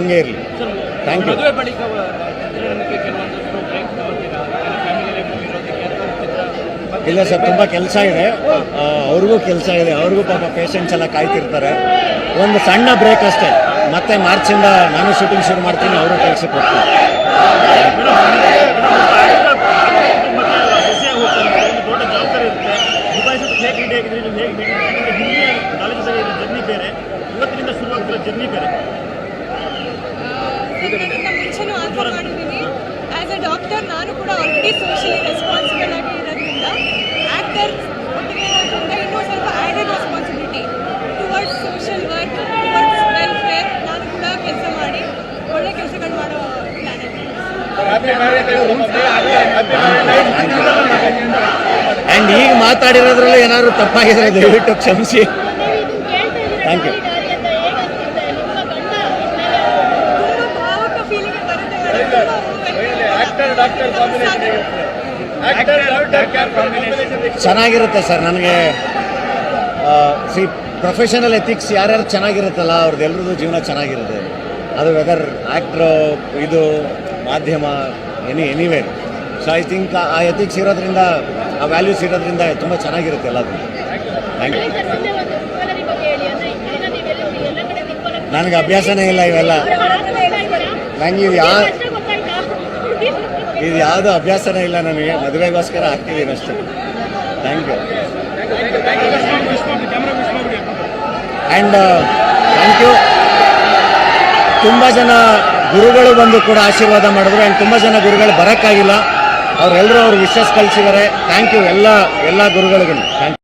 ಹಂಗೆ ಇರಲಿ. Thank you. ಇಲ್ಲ ಸರ್, ತುಂಬ ಕೆಲಸ ಇದೆ, ಅವ್ರಿಗೂ ಕೆಲಸ ಇದೆ, ಅವ್ರಿಗೂ ಪಾಪ ಪೇಷಂಟ್ಸ್ ಎಲ್ಲ ಕಾಯ್ತಿರ್ತಾರೆ. ಒಂದು ಸಣ್ಣ ಬ್ರೇಕ್ ಅಷ್ಟೇ, ಮತ್ತೆ ಮಾರ್ಚಿಂದ ನಾನು ಶೂಟಿಂಗ್ ಶುರು ಮಾಡ್ತೀನಿ, ಅವರು ಕೆಲಸಕ್ಕೆ ಹೋಗ್ತಾರೆ. ಆಸ್ ಎ ಡಾಕ್ಟರ್ ನಾನು ಕೂಡ ಆಲ್ರೆಡಿ ಸೋಷಿಯಲಿ ರೆಸ್ಪಾನ್ಸಿಬಲ್ ಆಗಿ ಇರೋದ್ರಿಂದ ಆಕ್ಟರ್ ಒಟ್ಟಿಗೆ ಇರೋದ್ರಿಂದ ಇನ್ನೂ ಸ್ವಲ್ಪ added responsibility towards social work, towards welfare ನಾನು ಕೂಡ ಕೆಲಸ ಮಾಡಿ ಒಳ್ಳೆ ಕೆಲಸಗಳು ಮಾಡೋ ಪ್ಲಾನ್ ಇದೆ. ಆ್ಯಂಡ್ ಈಗ ಮಾತಾಡಿರೋದ್ರಲ್ಲಿ ಏನಾದರೂ ತಪ್ಪಾಗಿದ್ರೆ ದಯವಿಟ್ಟು ಕ್ಷಮಿಸಿ. Thank you. ಚೆನ್ನಾಗಿರುತ್ತೆ ಸರ್. ನನಗೆ ಪ್ರೊಫೆಷನಲ್ ಎಥಿಕ್ಸ್ ಯಾರ್ಯಾರು ಚೆನ್ನಾಗಿರುತ್ತಲ್ಲ ಅವ್ರದ್ದೆಲ್ಲರದ್ದು ಜೀವನ ಚೆನ್ನಾಗಿರುತ್ತೆ. ಅದು ವೆದರ್ ಆ್ಯಕ್ಟ್ರು, ಇದು ಮಾಧ್ಯಮ, ಎನಿವೇರ್. ಸೊ ಐ ಥಿಂಕ್ ಆ ಎಥಿಕ್ಸ್ ಇರೋದ್ರಿಂದ, ಆ ವ್ಯಾಲ್ಯೂಸ್ ಇರೋದ್ರಿಂದ ತುಂಬ ಚೆನ್ನಾಗಿರುತ್ತೆ ಎಲ್ಲದು. Thank you. ನನಗೆ ಅಭ್ಯಾಸನೇ ಇಲ್ಲ ಇವೆಲ್ಲ. ನನಗೆ ಇದು ಯಾವುದೂ ಅಭ್ಯಾಸನೇ ಇಲ್ಲ ನನಗೆ. ಮದುವೆಗೋಸ್ಕರ ಆಗ್ತಿದ್ದೀನಿ ಅಷ್ಟೇ. Thank you. And thank you. ತುಂಬ ಜನ ಗುರುಗಳು ಬಂದು ಕೂಡ ಆಶೀರ್ವಾದ ಮಾಡಿದ್ರು. ಆ್ಯಂಡ್ ತುಂಬ ಜನ ಗುರುಗಳು ಬರೋಕ್ಕಾಗಿಲ್ಲ, ಅವರೆಲ್ಲರೂ ಅವ್ರ ವಿಶಸ್ ಕಳಿಸಿದ್ದಾರೆ. ಥ್ಯಾಂಕ್ ಯು ಎಲ್ಲ ಗುರುಗಳಿಗೂ. Thank you.